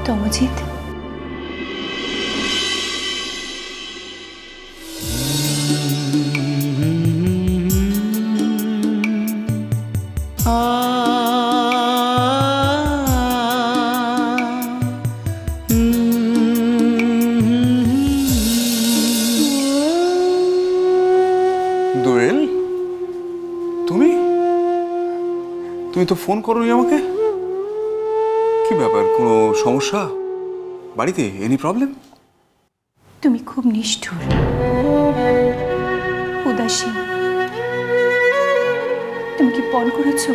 তমজিৎ, দোয়েল, তুমি তুমি তো ফোন করোনি আমাকে। কি ব্যাপার, কোনো সমস্যা বাড়িতে? Any problem? তুমি খুব নিষ্ঠুর, উদাসীন। তুমি কি পণ করেছো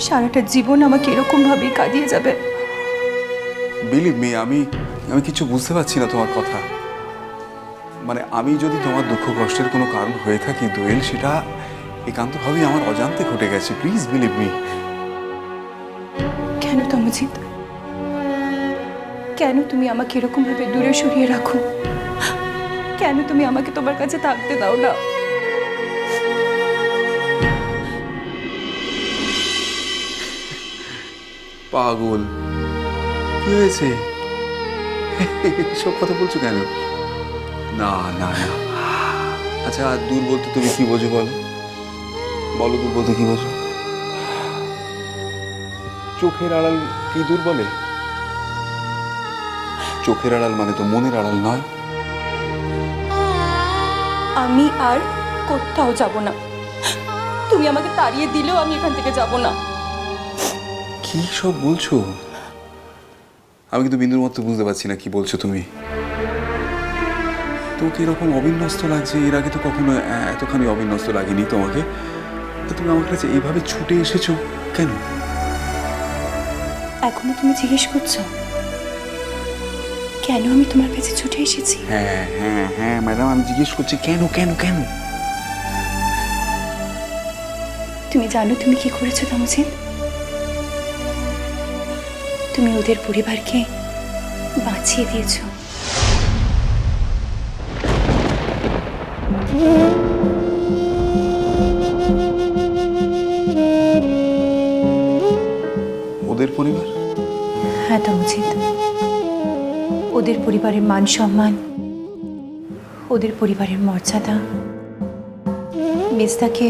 সারাটা জীবন আমাকে এরকম ভাবেই কাঁদিয়ে যাবে? বিলিভ মি, আমি কিছু বুঝতে পারছি না তোমার কথা। মানে আমি যদি তোমার দুঃখ কষ্টের কোনো কারণ হয়ে থাকি দোয়েল, সেটা একান্তভাবেই আমার অজান্তে ঘটে গেছে। Please believe me. কেন তমজিৎ, কেন তুমি আমাকে এরকম ভাবে দূরে সরিয়ে রাখো? কেন তুমি আমাকে তোমার কাছে থাকতে দাও না? পাগল, কি হয়েছে? সব কথা বলছো কেন? না না না, আচ্ছা দূর বলতে তুমি কি বোঝো বলো? বলো দূর বলতে কি বোঝো? চোখের আড়াল কি দূর বলে? চোখের আড়াল মানে তো মনের আড়াল নয়। আমি আর কোথাও যাব না। তুমি আমাকে তাড়িয়ে দিলেও আমি এখান থেকে যাব না। কি সব বলছো? আমি কিন্তু বিন্দুর মতো বুঝতে পারছি না কি বলছো তুমি। তোমাকে এরকম অবিন্যস্ত লাগছে, এর আগে তো কখনো এতখানি অবিন্যস্ত লাগেনি তোমাকে। তো তুমি আমার কাছে এইভাবে ছুটে এসেছো কেন? এখনো তুমি জিজ্ঞেস করছো কেন আমি তোমার কাছে ছুটে এসেছি? হ্যাঁ হ্যাঁ হ্যাঁ ম্যাডাম, আমি জিজ্ঞেস করছি কেন কেন কেন? তুমি জানো তুমি কি করেছো তমজিৎ? তুমি ওদের পরিবারকে বাঁচিয়ে দিয়েছো। ওদের পরিবার? হ্যাঁ তমজিৎ, ওদের পরিবারের মান সম্মান, ওদের পরিবারের মর্যাদা, মেজদাকে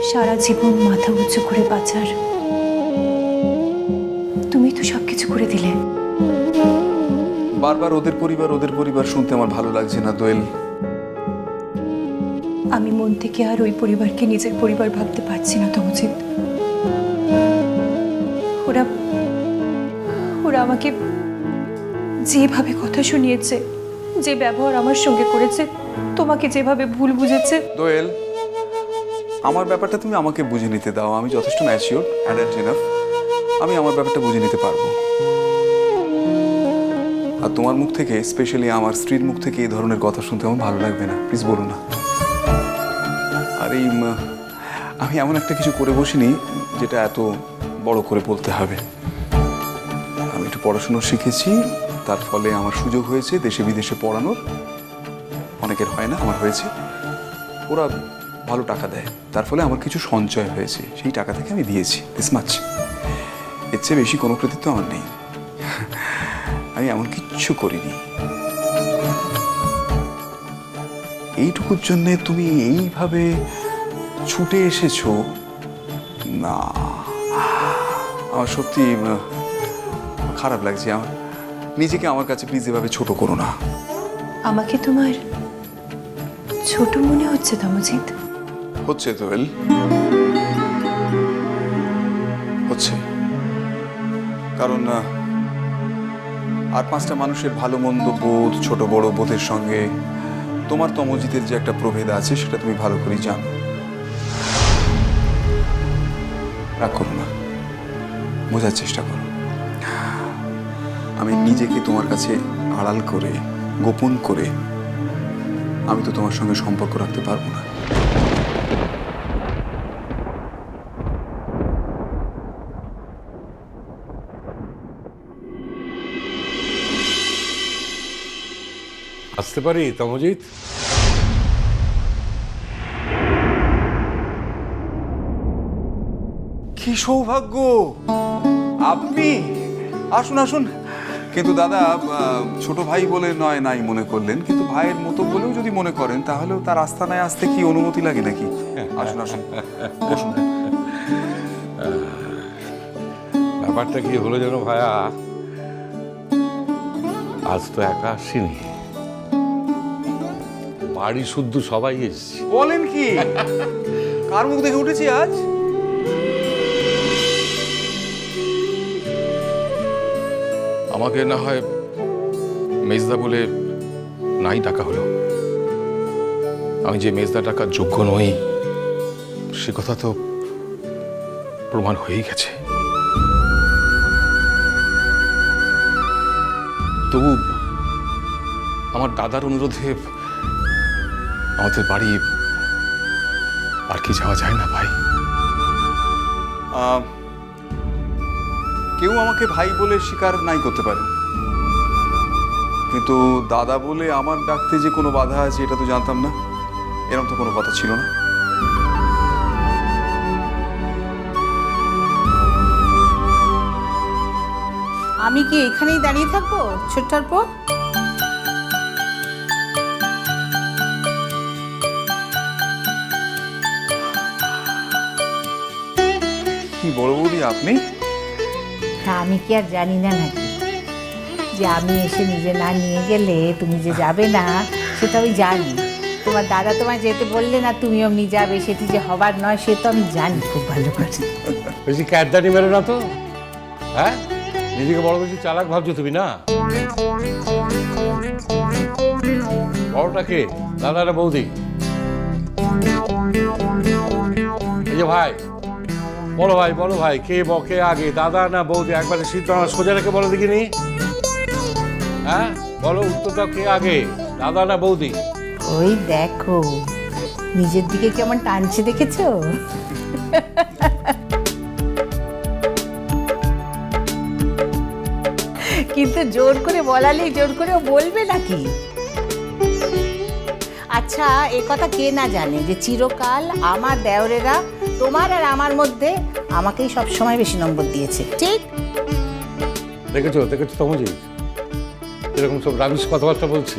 সারা জীবন মাথা উঁচু করে বাঁচার তুমি তো সবকিছু করে দিলে। বারবার ওদের পরিবার শুনতে আমার ভালো লাগছে না দোয়েল। আমি মন থেকে আর ওই পরিবারকে নিজের পরিবার ভাবতে পারছি না তমজিৎ। ওরা ওরা আমাকে যেভাবে কথা শুনিয়েছে, যে ব্যবহার আমার সঙ্গে করেছে, তোমাকে যেভাবে ভুল বুঝেছে। দোয়েল, আমার ব্যাপারটা তুমি আমাকে বুঝে নিতে দাও। আমি যথেষ্ট ম্যাচিওর, অ্যাডাল্ট এনাফ। আমি আমার ব্যাপারটা বুঝে নিতে পারবো। আর তোমার মুখ থেকে, স্পেশালি আমার স্ত্রীর মুখ থেকে এই ধরনের কথা শুনতে আমার ভালো লাগবে না। প্লিজ বলো না। আর এই আমি এমন একটা কিছু করে বসিনি যেটা এত বড় করে বলতে হবে। আমি একটু পড়াশুনো শিখেছি, তার ফলে আমার সুযোগ হয়েছে দেশে বিদেশে পড়ানোর। অনেকের হয় না, আমার হয়েছে। ওরা ভালো টাকা দেয়, তার ফলে আমার কিছু সঞ্চয় হয়েছে, সেই টাকা থেকে আমি দিয়েছি। দিস মাচ, এর চেয়ে বেশি কোনো কৃতিত্ব আমার নেই। আমি এমন কিচ্ছু করিনি। এইটুকুর জন্যে তুমি এইভাবে ছুটে এসেছো? না, আমার সত্যি খারাপ লাগছে। আমার নিজেকে আমার কাছে প্লিজ এভাবে ছোট করো না। আমাকে তোমার ছোট মনে হচ্ছে তমজিৎ? হচ্ছে দোয়েল, হচ্ছে। কারণ আর পাঁচটা মানুষের ভালো মন্দ বোধ, ছোট বড় বোধের সঙ্গে তোমার তমজিতের যে একটা প্রভেদ আছে সেটা তুমি ভালো করেই জানো। রাগ করো না, বোঝার চেষ্টা করো। আমি নিজেকে তোমার কাছে আড়াল করে, গোপন করে আমি তো তোমার সঙ্গে সম্পর্ক রাখতে পারবো না। আসতে পারি তমজিৎ? কি সৌভাগ্য! আপনি আসুন আসুন। কিন্তু দাদা ছোট ভাই বলে নয় নাই মনে করলেন, কিন্তু ভাইয়ের মতো বলেও যদি মনে করেন তাহলেও তার আস্তানায় আসতে কি অনুমতি লাগে নাকি? আসুন আসুন, বসুন। ব্যাপারটা কি হলো যেন ভাইয়া, আজ তো একা আসিনি, বাড়ি শুদ্ধ সবাই এসেছি। বলেন কি? কার মুখ দেখে উঠেছি আজ? আমাকে না হয় মেজদা বলে নাই ডাকা হলো, আমি যে মেজদা ডাকার যোগ্য নই সে কথা তো প্রমাণ হয়েই গেছে। তবু আমার দাদার অনুরোধে আমাদের বাড়ি আর কি যাওয়া যায় না ভাই? কেউ আমাকে ভাই বলে স্বীকার নাই করতে পারে, কিন্তু দাদা বলে আমার ডাকতে যে কোনো বাধা আছে এটা তো জানতাম না। এরকম তো কোনো কথা ছিল না। আমি কি এখানেই দাঁড়িয়ে থাকবো ছোট্টার পর? কি বড় বৌদি আপনি? আমি কি আর জানি না নাকি যে আমি এসে নিজে না নিয়ে গেলে তুমি যে যাবে না সেটা আমি জানি। তোমার দাদা তোমায় যেতে বললে না তুমি অমনি যাবে, সেটি যে হবার নয় সে তো আমি জানি খুব ভালো করে। বেশি ক্যাটদানি মেরো না তো, হ্যাঁ? নিজেকে বড় বেশি চালাক ভাবছো তুমি না? বড়টা কে, দাদা না বৌদি? এই যে ভাই, বলো ভাই, বলো ভাই, কে বকে আগে, দাদা না বৌদি? একবারে সিদ্ধ আমার সোজা রেখে বলো দেখিনি। হ্যাঁ বলো, উত্তরটা কে আগে, দাদা না বৌদি? ওই দেখো নিজের দিকে কেমন টানছে, দেখেছো? কিন্তু জোর করে বলালে জোর করেও বলবে নাকি? আচ্ছা এ কথা কে না জানে যে চিরকাল আমার দেওরেরা তোমার আর আমার মধ্যে আমাকেই সবসময় বেশি নম্বর দিয়েছে, ঠিক? দেখেছো দেখেছো তমজি, এরকম সব রাবিশ কথাবার্তা বলছে।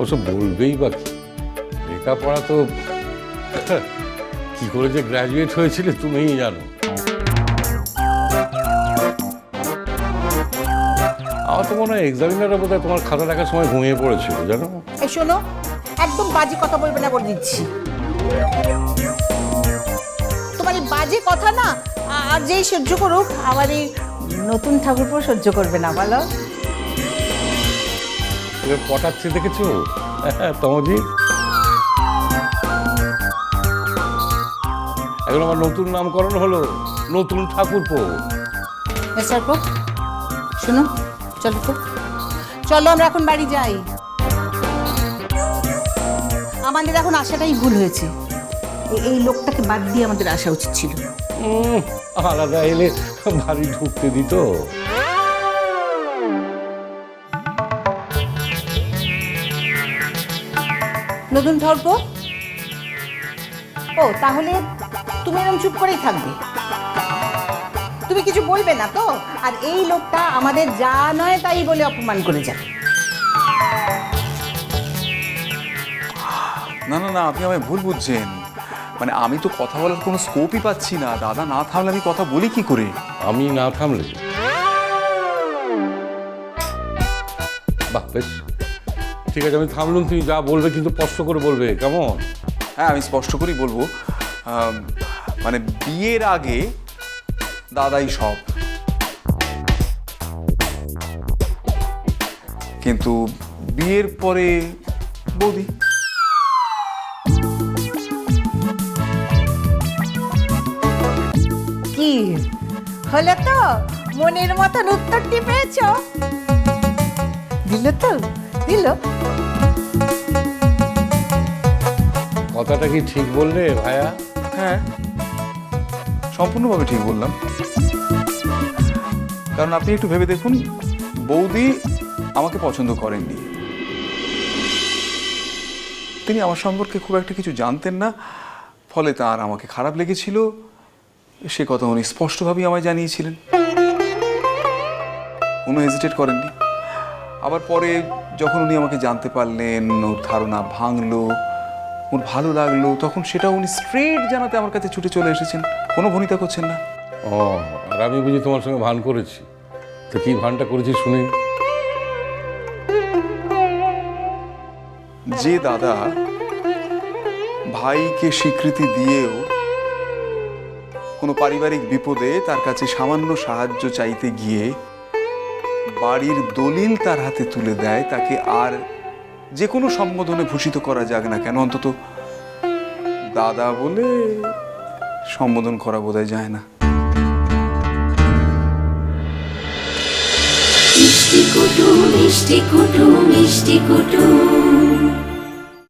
ওসব বলবেই বা কি, লেখাপড়া তো কি করে যে গ্র্যাজুয়েট হয়েছিলে তুমিই জানো। আমার তো মনে হয় এক্সামিনাররা বোধহয় তোমার খাতা দেখার সময় ঘুমিয়ে পড়েছিল, জানো? এই শোনো, একদম বাজে কথা বলবে না বলে দিচ্ছি। তোমার এই বাজে কথা না আর যেই সহ্য করুক, আমার এই নতুন ঠাকুরপো সহ্য করবে না, বলো? এবার পটাচ্ছে দেখেছো তমজি? এখন আমার নতুন নামকরণ হলো নতুন ঠাকুরপো। মিস্টার পো, শোনো, চলো তো, চলো আমরা এখন বাড়ি যাই। আমাদের এখন আসাটাই ভুল হয়েছে, এই লোকটাকে বাদ দিয়ে আমাদের আসা উচিত ছিল। আলাদা এলে বাড়ি ঢুকতে দিত। নতুন ধরবো? ও তাহলে তুমি এরকম চুপ করেই থাকবে, তুমি কিছু বলবে না তো? আর এই লোকটা আমাদের যা নয় তাই বলে অপমান করে যাবে। না না না, আপনি আমায় ভুল বুঝছেন। মানে আমি তো কথা বলার কোনো স্কোপই পাচ্ছি না। দাদা না থামলে আমি কথা বলি কি করে? আমি না থামলে? বাহ বেশ, ঠিক আছে, আমি থামলুম। তুমি যা বলবে কিন্তু স্পষ্ট করে বলবে, কেমন? হ্যাঁ আমি স্পষ্ট করেই বলবো। মানে বিয়ের আগে দাদাই সব, কিন্তু বিয়ের পরে বৌদি। কি হলো তো? মনের মতন উত্তরটি পেয়েছ? দিল তো, দিল। কথাটা কি ঠিক বললে ভাইয়া? হ্যাঁ সম্পূর্ণভাবে ঠিক বললাম। কারণ আপনি একটু ভেবে দেখুন, বৌদি আমাকে পছন্দ করেননি। তিনি আমার সম্পর্কে খুব একটা কিছু জানতেন না, ফলে তার আমাকে খারাপ লেগেছিল। সে কথা উনি স্পষ্টভাবেই আমায় জানিয়েছিলেন। কোনো হেজিটেট করেননি। আবার পরে যখন উনি আমাকে জানতে পারলেন, ওর ধারণা ভাঙলো, ওর ভালো লাগলো, তখন সেটা উনি স্ট্রেট জানাতে আমার কাছে ছুটে চলে এসেছেন, কোনো ভনিতা করছেন না। ও, আর আমি বুঝি তোমার সঙ্গে ভান করেছি? তো কি ভানটা করেছি শুনি। যে দাদা ভাইকে স্বীকৃতি দিয়েও কোনো পারিবারিক বিপদে তার কাছে সামান্য সাহায্য চাইতে গিয়ে বাড়ির দলিল তার হাতে তুলে দেয়, তাকে আর যে কোনো সম্বোধনে ভূষিত করা যাক না কেন, অন্তত দাদা বলে সম্বোধন করা বোধহয় যায় না। মিষ্টি কুটু মিষ্টি কুটু মিষ্টি কুটু।